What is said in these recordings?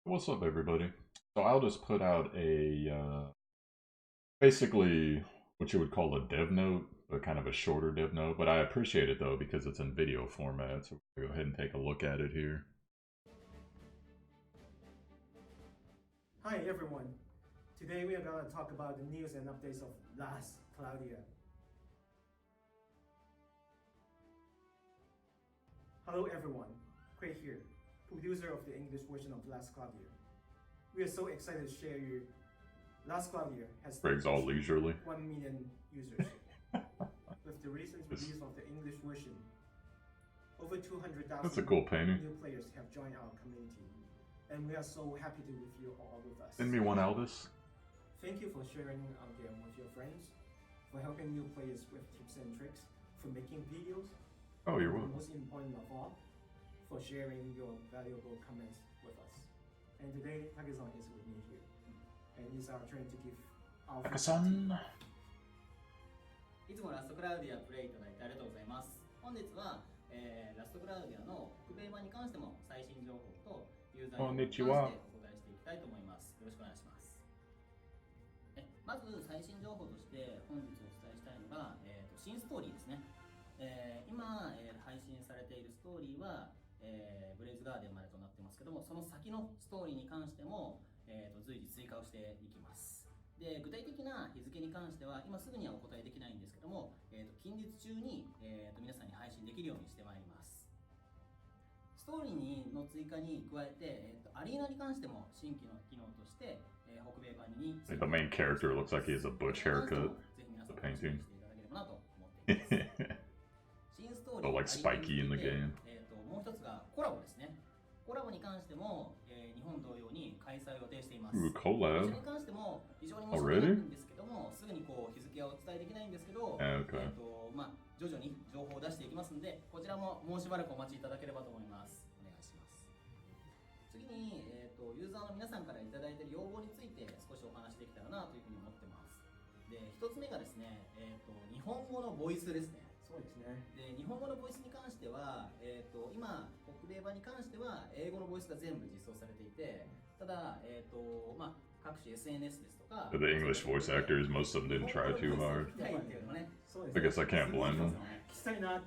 What's up, everybody? So I'll just put out a basically what you would call a dev note, but kind of a shorter dev note. But I appreciate it though because it's in video format. So we'll go ahead and take a look at it here. Hi everyone. Today we are going to talk about the news and updates of Last Cloudia. Hello everyone, Craig here, producer of the English version of Last Cloudia. We are so excited to share you. Last Cloudia has Craig's all leisurely. 1 million users. With the recent release of the English version, over 200,000 That's a cool painting. new players have joined our community, and we are so happy to have you all with us. Send me one, Aidis. Thank you for sharing our game with your friends, for helping new players with tips and tricks, for making videos. Oh, you're and welcome. most important of all, for sharing your valuable comments with us. And today, Take-san is with me here, and it's our turn to give our Taka-san. いつもラストクラウディアプレイいただいてありがとうございます。本日は、ラストクラウディアの北米版に関しても最新情報とユーザーに関してお答えしていきたいと思います。よろしくお願いします。まず最新情報として本日お伝えしたいのが、新ストーリーですね。今、配信されているストーリーは、ブレイズガーデンまでとなってますけども、その先のストーリーに関しても、随時追加をしていきます。で、具体的な日付に関しては今すぐにはお答えできないんですけども、近日中に、皆さんに配信できるようにしてまいります。ストーリーの追加に加えて、アリーナに関しても新規の機能として、北米版に The main character looks like he has a butch haircut. ぜひ皆さん The painting. していただければなと思っています。新ストーリ Oh, ー like Spiky in the game. もう一つがコラボですね。コラボに関しても、日本同様に開催を予定しています。 Ooh, こ collab. ちらに関しても非常に申し訳ないんですけども、すぐにこう日付はお伝えできないんですけど、Okay. 徐々に情報を出していきますので、こちらももうしばらくお待ちいただければと思います。お願いします。次に、ユーザーの皆さんからいただいている要望について少しお話できたらなというふうに思ってます。で、一つ目がですね、日本語のボイスですね。そうですね。で、日本語のボイスに関しては、今、北米版に関しては英語のボイスが全部実装されていて、ただ、各種 SNS ですとか、The English voice actors, most of them didn't try too hard. 聞きたいっていうのね、そうで I すね。 guess I can't blame them. 聞きたいな、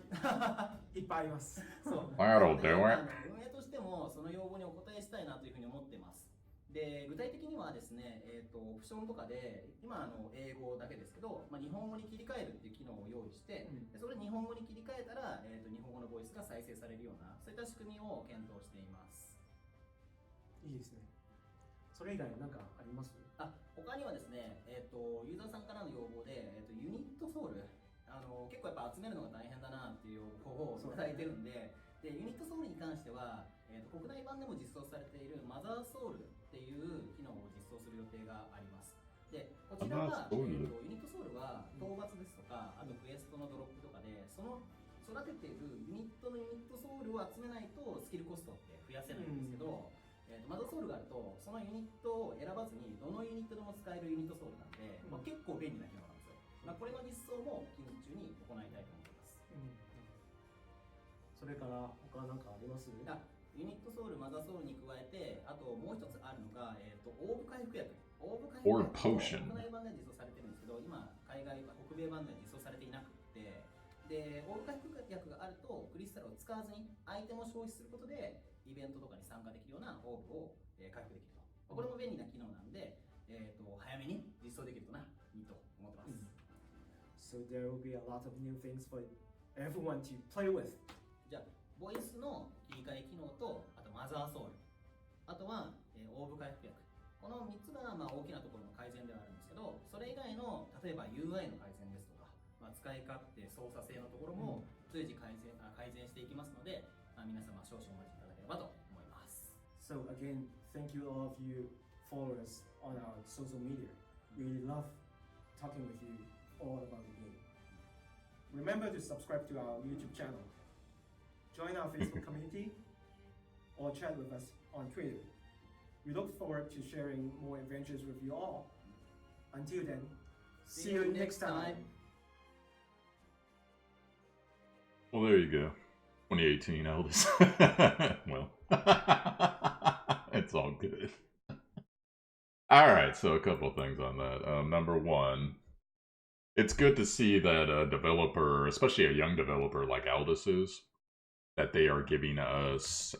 いっぱいあります。そう。 That'll do it. 運営としてもその要望にお答えしたいなというふうに思っています。で、具体的にはですね、オプションとかで今英語だけですけど、日本語に切り替えるっていう機能を用意して、でそれ日本語に切り替えたら、日本語のボイスが再生されるようなそういった仕組みを検討しています。いいですね。それ以外何かあります？他にはですね、ユーザーさんからの要望で、ユニットソウル、結構やっぱ集めるのが大変だなっていう要望をいただいてるんで、でユニットソウルに関しては、国内版でも実装されているマザーソウルっていう機能を実装する予定があります。で、こちらは、ユニットソウルは討伐ですとか、あとクエストのドロップとかで、その育てているユニットのユニットソウルを集めないとスキルコストって増やせないんですけど、マザーソウルがあると、そのユニットを選ばずにどのユニットでも使えるユニットソウルなんで、結構便利な機能なんですよ。これの実装も近日中に行いたいと思います。それから他何かあります？ユニットソウル、マザーソウルに加えて、あともう一つあるのが、オーブ回復薬。オーブ回復薬は国内版で実装されてるんですけど、今、海外、北米版では実装されていなくて、で、オーブ回復薬があると、クリスタルを使わずにアイテムを消費することで、イベントとかに参加できるようなオーブを、回復できると。これも便利な機能なんで、早めに実装できるといいと思ってます。So there will be a lot of new things for everyone to play with. じゃあ、ボイスの切り替え機能と、あとマザーソウル、あとは、オーブ回復薬。この3つが大きなところの改善ではあるんですけど、それ以外の例えば UI の改善ですとか、使い勝手、操作性のところも随時改善していきますので、皆様少々お待ちいただければと思います。So again, thank you all of you followers on our social media. We love talking with you all about the game. Remember to subscribe to our YouTube channel. Join our Facebook community or chat with us on Twitter. We look forward to sharing more adventures with you all. Until then, see you next time. Well, there you go. 2018 Aidis. Well, it's all all good. Alright, so a couple things on that. Number one, it's good to see that a developer, especially a young developer like Aidis is, that they are giving us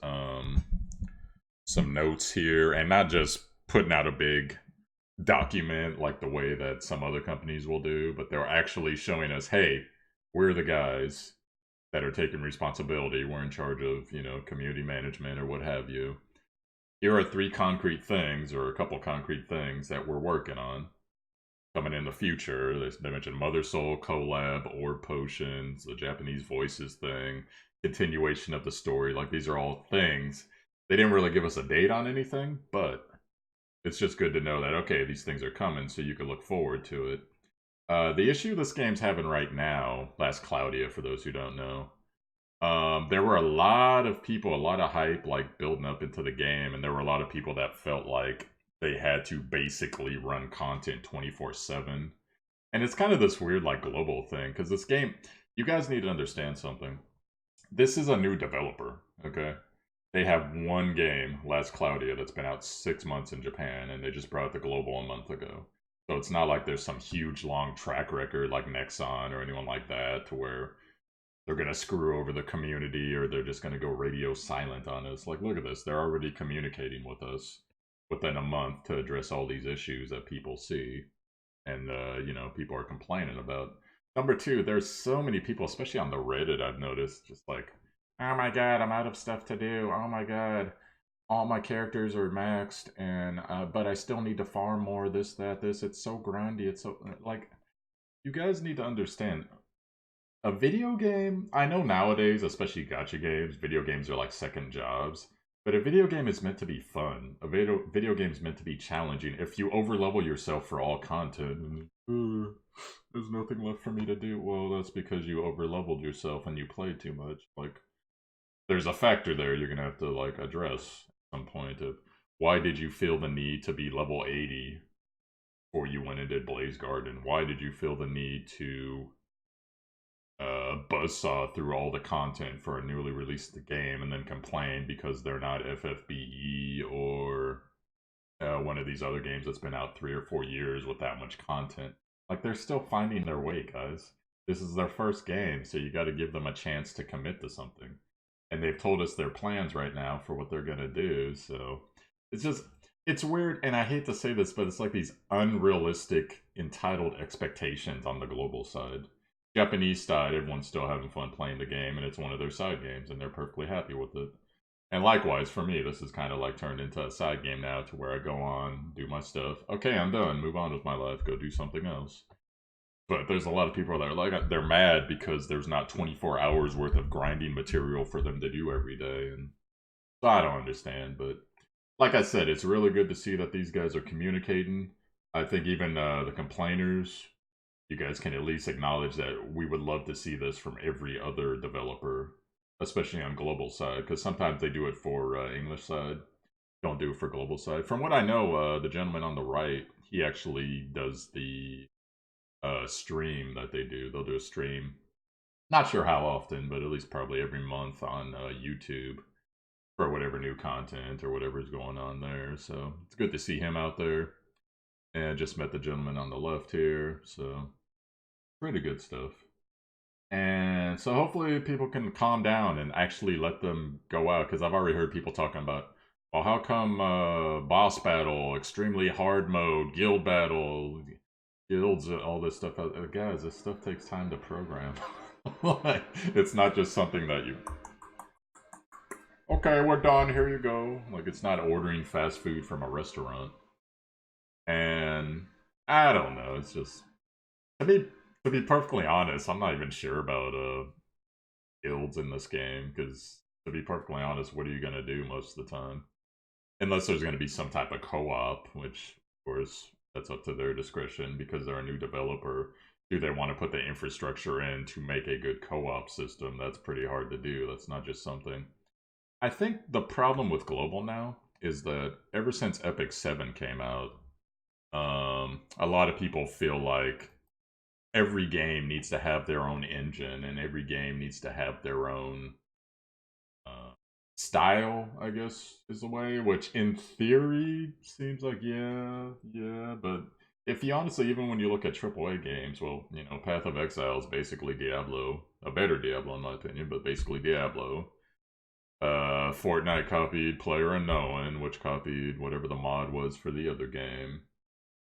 some notes here and not just putting out a big document like the way that some other companies will do, but they're actually showing us, hey, we're the guys that are taking responsibility. We're in charge of, community management or what have you. Here are 3 concrete things, or a couple concrete things that we're working on coming in the future. They mentioned Mother Soul collab, Orb Potions, the Japanese voices thing, continuation of the story. Like, these are all things. They didn't really give us a date on anything, but it's just good to know that, okay, these things are coming, so you can look forward to it. The issue this game's having right now, Last Cloudia, for those who don't know, there were a lot of people, a lot of hype, like, building up into the game, and there were a lot of people that felt like they had to basically run content 24/7. And it's kind of this weird, like, global thing, because this game, you guys need to understand something. This is a new developer, okay? They have one game, Last Cloudia, that's been out 6 months in Japan, and they just brought the global a month ago. So it's not like there's some huge, long track record like Nexon or anyone like that, to where they're going to screw over the community or they're just going to go radio silent on us. Like, look at this. They're already communicating with us within a month to address all these issues that people see and, people are complaining about. Number two, there's so many people, especially on the Reddit, I've noticed, just like, oh my god, I'm out of stuff to do. Oh my god, all my characters are maxed, and but I still need to farm more, this, that, this. It's so grindy. It's so, like, you guys need to understand. A video game, I know nowadays, especially gacha games, video games are like second jobs. But a video game is meant to be fun. A video game is meant to be challenging. If you overlevel yourself for all content, and there's nothing left for me to do, well, that's because you overleveled yourself and you played too much. Like, there's a factor there you're gonna have to, like, address at some point of why did you feel the need to be level 80 before you went and did Blaze Garden? Why did you feel the need to buzzsaw through all the content for a newly released game and then complain because they're not FFBE or one of these other games that's been out 3 or 4 years with that much content? Like, they're still finding their way, guys. This is their first game, so you got to give them a chance to commit to something. And they've told us their plans right now for what they're going to do, so it's just, it's weird, and I hate to say this, but it's like these unrealistic, entitled expectations on the global side. Japanese side, everyone's still having fun playing the game, and it's one of their side games, and they're perfectly happy with it. And likewise, for me, this is kind of like turned into a side game now, to where I go on, do my stuff. Okay, I'm done. Move on with my life. Go do something else. But there's a lot of people that are like, they're mad because there's not 24 hours worth of grinding material for them to do every day. And so I don't understand. But like I said, it's really good to see that these guys are communicating. I think even the complainers, you guys can at least acknowledge that we would love to see this from every other developer, especially on global side, because sometimes they do it for English side, don't do it for global side. From what I know, the gentleman on the right, he actually does the stream that they do. They'll do a stream, not sure how often, but at least probably every month on YouTube for whatever new content or whatever's going on there. So it's good to see him out there. And I just met the gentleman on the left here, so pretty good stuff. And so hopefully people can calm down and actually let them go out, because I've already heard people talking about, well, how come boss battle, extremely hard mode, guild battle, guilds, all this stuff. Guys, this stuff takes time to program. Like, it's not just something that you, okay, we're done, here you go. Like, it's not ordering fast food from a restaurant. And I don't know, it's just, to be perfectly honest, I'm not even sure about guilds in this game, because to be perfectly honest, what are you gonna do most of the time? Unless there's gonna be some type of co-op, which, of course, that's up to their discretion because they're a new developer. Do they want to put the infrastructure in to make a good co-op system? That's pretty hard to do. That's not just something. I think the problem with global now is that ever since Epic 7 came out, a lot of people feel like every game needs to have their own engine and every game needs to have their own style, I guess, is the way, which in theory seems like, yeah, but if you honestly, even when you look at AAA games, well, you know, Path of Exile is basically Diablo, a better Diablo in my opinion, but basically Diablo. Fortnite copied PlayerUnknown, which copied whatever the mod was for the other game.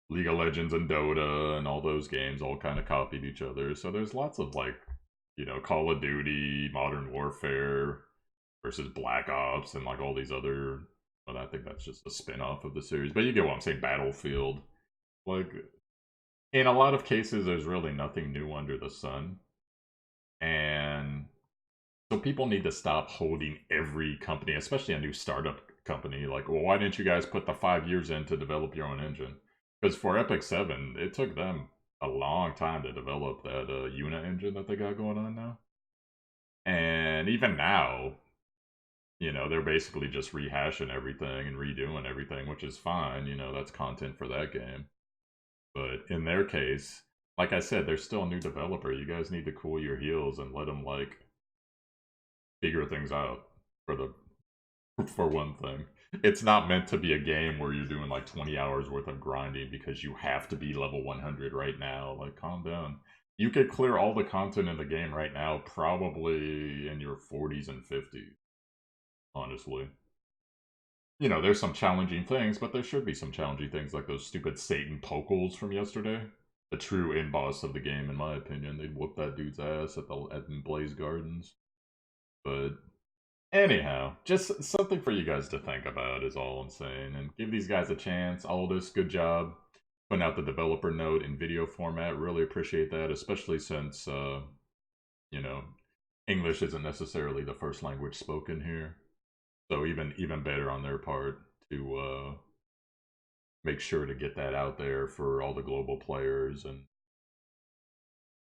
League of Legends and Dota and all those games all kind of copied each other. So there's lots of like, you know, Call of Duty, Modern Warfare versus Black Ops, and like all these other. Well, I think that's just a spin off of the series. But you get what I'm saying, Battlefield. Like, in a lot of cases, there's really nothing new under the sun. And so people need to stop holding every company, especially a new startup company, like, well, why didn't you guys put the 5 years in to develop your own engine? Because for Epic 7, it took them a long time to develop that Una engine that they got going on now. And even now, you know, they're basically just rehashing everything and redoing everything, which is fine. You know, that's content for that game. But in their case, like I said, they're still a new developer. You guys need to cool your heels and let them, like, figure things out for the for one thing. It's not meant to be a game where you're doing like 20 hours worth of grinding because you have to be level 100 right now. Like, calm down. You could clear all the content in the game right now, probably in your 40s and 50s, honestly. You know, there's some challenging things, but there should be some challenging things like those stupid Satan Pokels from yesterday. The true end boss of the game, in my opinion. They'd whoop that dude's ass at Blaze Gardens. But anyhow, just something for you guys to think about is all I'm saying. And give these guys a chance. Aldis, good job putting out the developer note in video format. Really appreciate that, especially since, you know, English isn't necessarily the first language spoken here. So even better on their part to make sure to get that out there for all the global players and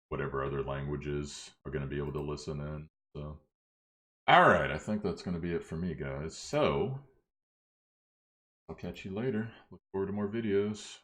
whatever other languages are going to be able to listen in. So, all right, I think that's going to be it for me, guys. So, I'll catch you later. Look forward to more videos.